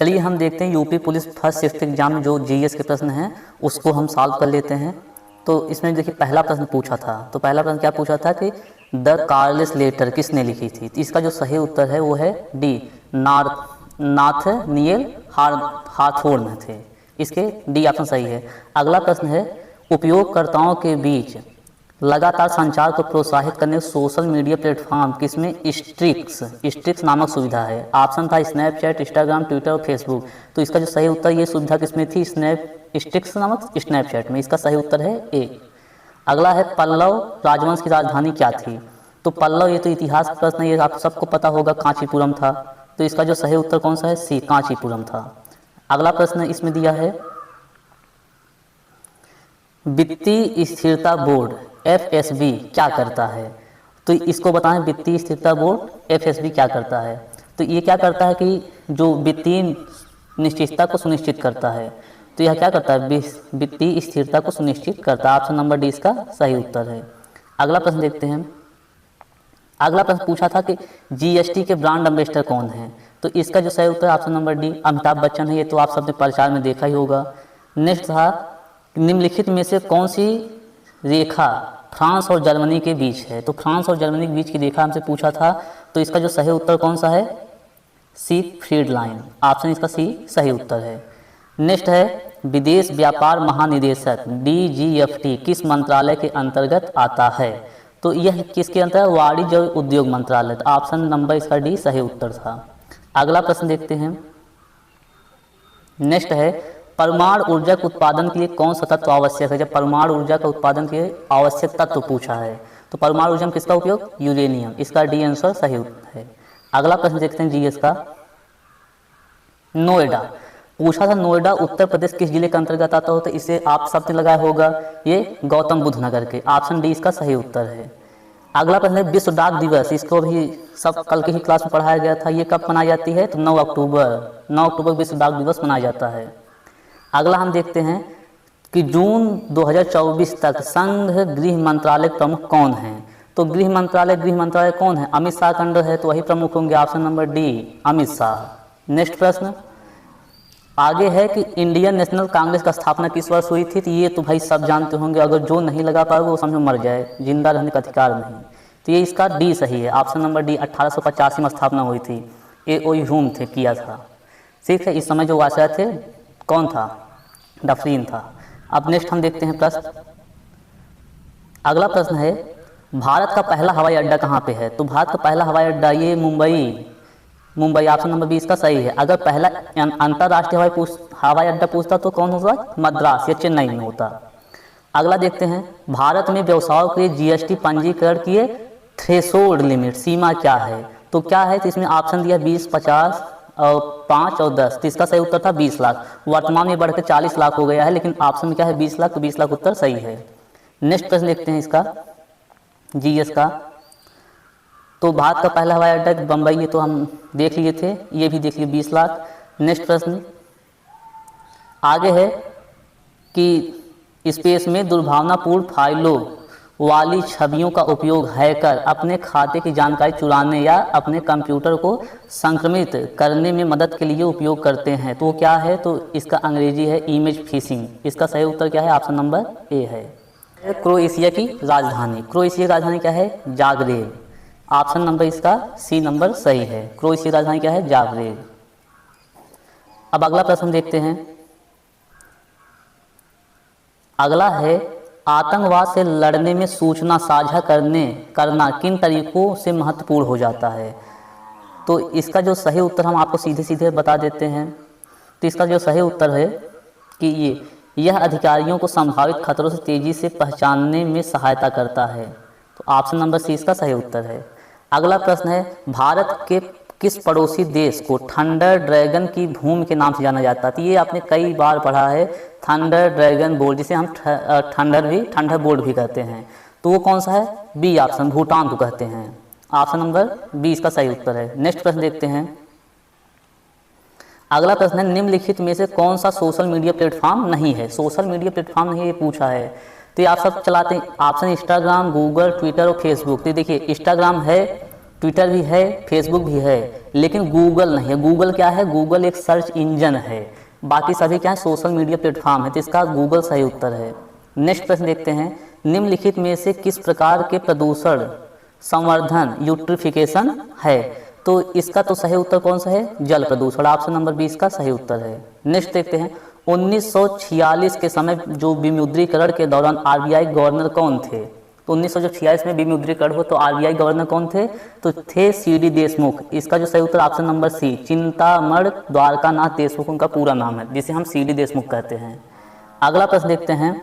चलिए हम देखते हैं UP police first shift exam में जो जीएस के प्रश्न हैं उसको हम सॉल्व कर लेते हैं। तो इसमें देखिए पहला प्रश्न पूछा था, तो पहला प्रश्न क्या पूछा था कि द कार्लेस लेटर किसने लिखी थी। तो इसका जो सही उत्तर है वो है डी, नाथनिएल हाथोर्न थे। इसके डी ऑप्शन सही है। अगला प्रश्न है उपयोगकर्ताओं के बीच लगातार संचार को प्रोत्साहित करने सोशल मीडिया प्लेटफॉर्म किसमें स्ट्रिक्स नामक सुविधा है। ऑप्शन था स्नैपचैट, इंस्टाग्राम, ट्विटर और फेसबुक। तो इसका जो सही उत्तर ये सुविधा किसमें थी, स्ट्रिक्स नामक स्नैपचैट में। इसका सही उत्तर है ए। अगला है पल्लव राजवंश की राजधानी क्या थी। तो पल्लव ये तो इतिहास का प्रश्न है, ये आप सबको पता होगा, कांचीपुरम था। तो इसका जो सही उत्तर कौन सा है, सी, कांचीपुरम था। अगला प्रश्न इसमें दिया है वित्तीय स्थिरता बोर्ड FSB क्या करता है। तो इसको बताएं वित्तीय स्थिरता बोर्ड FSB क्या करता है। तो ये क्या करता है कि जो वित्तीय निश्चितता को सुनिश्चित करता है। तो यह क्या करता है, वित्तीय स्थिरता को सुनिश्चित करता है। ऑप्शन नंबर डी इसका सही उत्तर है। अगला प्रश्न देखते हैं। अगला प्रश्न पूछा था कि GST के ब्रांड एम्बेसडर कौन है। तो इसका जो सही उत्तर है option number D, Amitabh Bachchan है। ये तो आप सबने प्रचार में देखा ही होगा। नेक्स्ट था निम्नलिखित में से कौन सी रेखा फ्रांस और जर्मनी के बीच है। तो फ्रांस और जर्मनी के बीच की रेखा हमसे पूछा था। तो इसका जो सही उत्तर कौन सा है, सी, फ्रीड लाइन। ऑप्शन इसका सी सही उत्तर है। नेक्स्ट है विदेश व्यापार महानिदेशक DGFT किस मंत्रालय के अंतर्गत आता है। तो यह किसके अंतर्गत, वाणिज्य और उद्योग मंत्रालय। तो ऑप्शन नंबर इसका डी सही उत्तर था। अगला प्रश्न देखते हैं। नेक्स्ट है परमाणु ऊर्जा के उत्पादन के लिए कौन सा तत्व आवश्यक है। जब परमाणु ऊर्जा का उत्पादन के लिए आवश्यक तत्व पूछा है तो परमाणु ऊर्जा में किसका उपयोग, यूरेनियम। इसका डी आंसर सही उत्तर है। अगला प्रश्न देखते हैं जीएस का। नोएडा पूछा था, नोएडा उत्तर प्रदेश किस जिले के अंतर्गत आता हो। तो इसे आप सबने लगाया होगा, ये गौतम बुद्ध नगर के। ऑप्शन डी इसका सही उत्तर है। अगला प्रश्न है विश्व डाक दिवस, इसको भी सब कल के ही क्लास में पढ़ाया गया था। ये कब मनाई जाती है, तो 9 अक्टूबर विश्व डाक दिवस मनाया जाता है। अगला हम देखते हैं कि जून 2024 तक संघ गृह मंत्रालय प्रमुख कौन है। तो गृह मंत्रालय कौन है, अमित शाह का अंडर है, तो वही प्रमुख होंगे। Option number D, Amit Shah. Next प्रश्न आगे है कि इंडियन नेशनल कांग्रेस का स्थापना किस वर्ष हुई थी। तो ये तो भाई सब जानते होंगे, अगर जो नहीं लगा पाएगा वो समझो मर जाए, जिंदा रहने का अधिकार नहीं। तो ये इसका डी सही है। ऑप्शन नंबर डी 1885 में स्थापना हुई थी। ए ह्यूम थे किया था। ठीक है, इस समय जो वायसराय थे कौन था, डफरीन था। अब नेक्स्ट हम देखते हैं प्रश्न। अगला प्रश्न है भारत का पहला हवाई अड्डा कहाँ पे है। तो भारत का पहला हवाई अड्डा ये मुंबई। ऑप्शन नंबर बी इसका सही है। अगर पहला अंतर्राष्ट्रीय हवाई अड्डा पूछता तो कौन होगा, मद्रास या चेन्नई में होता। अगला देखते हैं भारत में व्यवसायों के GST पंजीकरण की थ्रेशोल्ड लिमिट सीमा क्या है। तो क्या है, तो इसमें ऑप्शन दिया 20, 50 और 5 और 10। तो इसका सही उत्तर था 20 लाख। वर्तमान में बढ़कर 40 लाख हो गया है, लेकिन ऑप्शन में क्या है 20 लाख। तो 20 लाख उत्तर सही है। नेक्स्ट प्रश्न देखते हैं इसका जीएस का। तो भारत का पहला हवाई अड्डा बम्बई, ये तो हम देख लिए थे, ये भी देख लिए 20 लाख। नेक्स्ट प्रश्न आगे है कि स्पेस में दुर्भावनापूर्ण फाइलों वाली छवियों का उपयोग हैकर अपने खाते की जानकारी चुराने या अपने कंप्यूटर को संक्रमित करने में मदद के लिए उपयोग करते हैं। तो क्या है, तो इसका अंग्रेजी है इमेज फिशिंग। इसका सही उत्तर क्या है, ऑप्शन नंबर ए है। क्रोएशिया की राजधानी क्या है, जाग्रेब। ऑप्शन नंबर इसका सी नंबर सही है। क्रोएशिया की राजधानी क्या है, जाग्रेब। अब अगला प्रश्न देखते हैं। अगला है आतंकवाद से लड़ने में सूचना साझा करना किन तरीकों से महत्वपूर्ण हो जाता है। तो इसका जो सही उत्तर हम आपको सीधे सीधे बता देते हैं। तो इसका जो सही उत्तर है कि यह अधिकारियों को संभावित खतरों से तेजी से पहचानने में सहायता करता है। तो ऑप्शन नंबर सी इसका सही उत्तर है। अगला प्रश्न है भारत के किस पड़ोसी देश को थंडर ड्रैगन की भूमि के नाम से जाना जाता है। तो ये आपने कई बार पढ़ा है, थंडर ड्रैगन बोर्ड, जिसे हम थंडर बोर्ड भी कहते हैं। तो वो कौन सा है, बी ऑप्शन, भूटान को कहते हैं। ऑप्शन नंबर बी इसका सही उत्तर है। नेक्स्ट प्रश्न देखते हैं। अगला प्रश्न है निम्नलिखित में से कौन सा सोशल मीडिया प्लेटफॉर्म नहीं है। सोशल मीडिया प्लेटफॉर्म नहीं, ये पूछा है। तो ये आप सब चलाते हैं। ऑप्शन इंस्टाग्राम, गूगल, ट्विटर और फेसबुक। तो देखिए इंस्टाग्राम है, ट्विटर भी है, फेसबुक भी है, लेकिन गूगल नहीं है। गूगल क्या है? गूगल एक सर्च इंजन है, बाकी सभी क्या है? सोशल मीडिया प्लेटफॉर्म है, तो इसका गूगल सही उत्तर है। नेक्स्ट प्रश्न देखते हैं, निम्नलिखित में से किस प्रकार के प्रदूषण संवर्धन यूट्रिफिकेशन है? तो इसका तो सही उत्तर कौन सा है? जल प्रदूषण। ऑप्शन नंबर 20 का सही उत्तर है। नेक्स्ट देखते हैं, 1946 के समय जो विमुद्रीकरण के दौरान आरबीआई गवर्नर कौन थे? तो 1946 में विमुद्रीकरण हो तो आरबीआई गवर्नर कौन थे? तो थे सीडी देशमुख। इसका जो सही उत्तर option number C, Chintaman Dwarkanath Deshmukh उनका पूरा नाम है, जिसे हम सीडी देशमुख कहते हैं। अगला प्रश्न देखते हैं,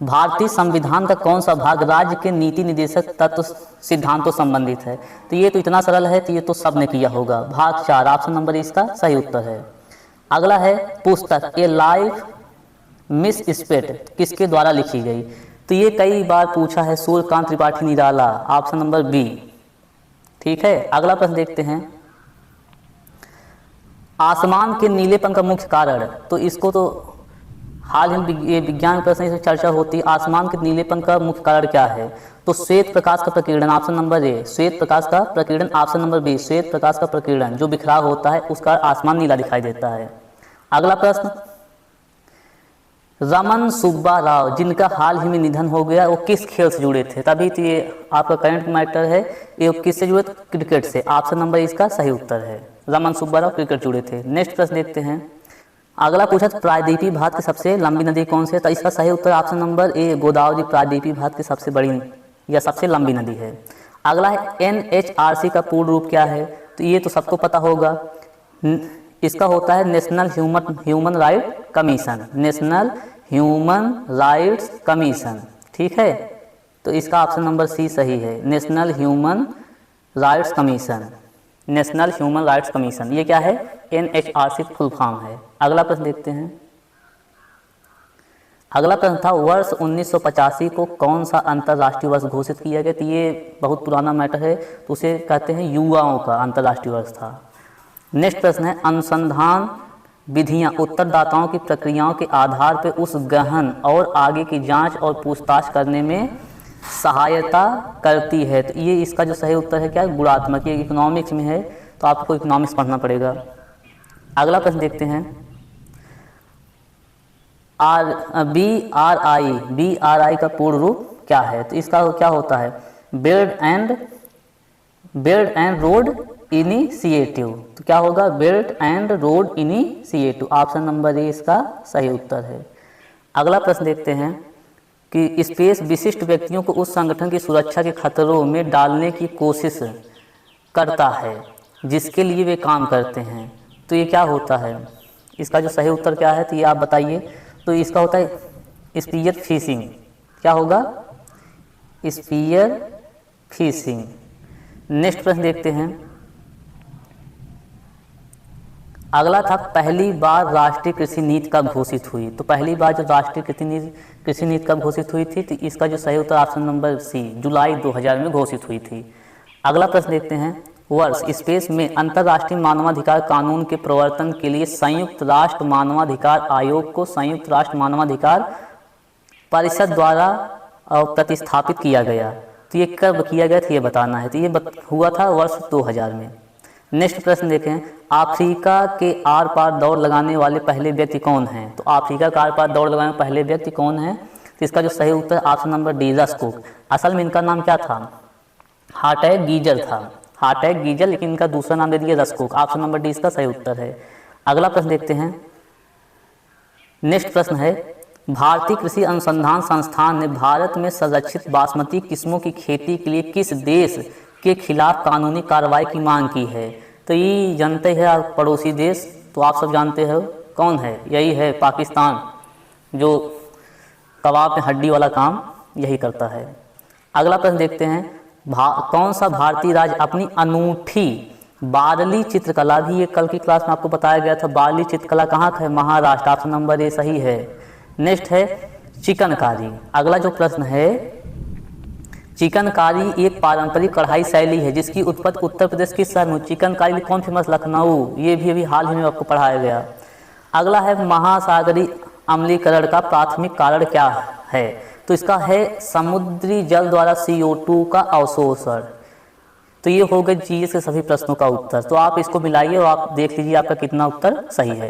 भारतीय संविधान का कौन सा भाग राज्य के नीति निर्देशक तत्व सिद्धांतों संबंधित है? तो ये तो इतना सरल है, तो ये तो सबने किया होगा। भाग 4 ऑप्शन नंबर इसका सही उत्तर है। अगला है, पुस्तक ए लाइफ मिस स्पेट किसके द्वारा लिखी गई? तो ये कई बार पूछा है, Suryakant Tripathi Nirala, option number B. ठीक है, अगला प्रश्न देखते हैं, आसमान के नीलेपन का मुख्य कारण? तो इसको तो हाल ही ये विज्ञान प्रश्न से चर्चा होती है, आसमान के नीलेपन का मुख्य कारण क्या है? तो श्वेत प्रकाश का प्रकीर्णन, ऑप्शन नंबर ए, श्वेत प्रकाश का प्रकीर्णन। ऑप्शन नंबर बी, श्वेत प्रकाश का प्रकीर्णन, जो बिखराव होता है उसका आसमान नीला दिखाई देता है। अगला प्रश्न, रमन सुब्बा राव जिनका हाल ही में निधन हो गया, वो किस खेल से जुड़े थे? तभी तो ये आपका करंट मैटर है, ये किससे जुड़े थे? क्रिकेट से। ऑप्शन नंबर इसका सही उत्तर है, रमन सुब्बा राव क्रिकेट जुड़े थे। नेक्स्ट प्रश्न देखते हैं, अगला पूछा प्रायद्वीपीय भारत की सबसे लंबी नदी कौन सी है? तो इसका सही उत्तर ऑप्शन नंबर ए, गोदावरी प्रायद्वीपीय भारत की सबसे बड़ी या सबसे लंबी नदी है। अगला है, एनएचआरसी का पूर्ण रूप क्या है? तो ये तो सबको पता होगा, इसका होता है national human right commission, national human rights commission. ठीक है, तो इसका ऑप्शन नंबर सी सही है, national human rights commission, national human rights commission. ये क्या है? एनएचआरसी फुल फॉर्म है। अगला प्रश्न देखते हैं, अगला प्रश्न था, वर्ष 1985 को कौन सा अंतर्राष्ट्रीय वर्ष घोषित किया गया? तो ये बहुत पुराना मैटर है, तो उसे कहते हैं युवाओं का अंतर्राष्ट्रीय वर्ष था। नेक्स्ट प्रश्न है, अनुसंधान विधियां उत्तरदाताओं की प्रक्रियाओं के आधार पर उस गहन और आगे की जांच और पूछताछ करने में सहायता करती है। तो ये इसका जो सही उत्तर है क्या है? गुणात्मक। ये इकोनॉमिक्स में है, तो आपको इकोनॉमिक्स पढ़ना पड़ेगा। अगला प्रश्न देखते हैं, बी आर आई का पूर्ण रूप क्या है? तो इसका क्या होता है? Belt and road initiative. तो क्या होगा? Belt and road initiative. Option number A इसका सही उत्तर है। अगला प्रश्न देखते हैं कि स्पेस विशिष्ट व्यक्तियों को उस संगठन की सुरक्षा के खतरों में डालने की कोशिश करता है जिसके लिए वे काम करते हैं। तो ये क्या होता है? इसका जो सही उत्तर क्या है, तो ये आप बताइए। तो इसका होता है स्पीयर फिशिंग। क्या होगा? Spear fishing. नेक्स्ट प्रश्न देखते हैं, अगला था, पहली बार राष्ट्रीय कृषि नीति कब घोषित हुई? तो पहली बार जो राष्ट्रीय कृषि नीति कब घोषित हुई थी? तो इसका जो सही उत्तर ऑप्शन नंबर सी, जुलाई 2000 में घोषित हुई थी। अगला प्रश्न देखते हैं, वर्ष स्पेस में अंतर्राष्ट्रीय मानवाधिकार कानून के प्रवर्तन के लिए संयुक्त राष्ट्र मानवाधिकार आयोग को संयुक्त राष्ट्र मानवाधिकार परिषद द्वारा प्रतिस्थापित किया गया। तो ये कब किया गया था ये बताना है। तो ये हुआ था वर्ष 2000 में। नेक्स्ट प्रश्न देखें, अफ्रीका के आर पार दौड़ लगाने वाले पहले व्यक्ति कौन हैं? तो अफ्रीका का आर पार दौड़ लगाने वाले पहले व्यक्ति कौन है? तो इसका जो सही उत्तर ऑप्शन नंबर डी, रस्कुक। असल में इनका नाम क्या था? हार्टैग गीजर था, हार्टैग गीजर, लेकिन इनका दूसरा नाम दे दिया रस्कुक। ऑप्शन नंबर डी इसका सही उत्तर है। अगला प्रश्न देखते हैं, नेक्स्ट प्रश्न है, भारतीय कृषि अनुसंधान संस्थान ने भारत में संरक्षित बासमती किस्मों की खेती के लिए किस देश के खिलाफ कानूनी कार्रवाई की मांग की है? तो ये जानते हैं आप, पड़ोसी देश, तो आप सब जानते हो कौन है? यही है पाकिस्तान, जो कबाब में हड्डी वाला काम यही करता है। अगला प्रश्न देखते हैं, कौन सा भारतीय राज्य अपनी अनूठी बारली चित्रकला, भी ये कल की क्लास में आपको बताया गया था, बारली चित्रकला कहाँ का है? महाराष्ट्र। ऑप्शन नंबर ए सही है। नेक्स्ट है चिकनकारी। अगला जो प्रश्न है, चिकनकारी एक पारंपरिक कढ़ाई शैली है जिसकी उत्पत्ति उत्तर प्रदेश किस शहर में? चिकनकारी कौन फेमस? लखनऊ। ये भी अभी हाल ही में आपको पढ़ाया गया। अगला है, महासागरीय अम्लीकरण का प्राथमिक कारण क्या है? तो इसका है समुद्री जल द्वारा CO2 का अवशोषण। तो ये हो गए जीएस के सभी प्रश्नों का उत्तर। तो आप इसको मिलाइए और आप देख लीजिए आपका कितना उत्तर सही है।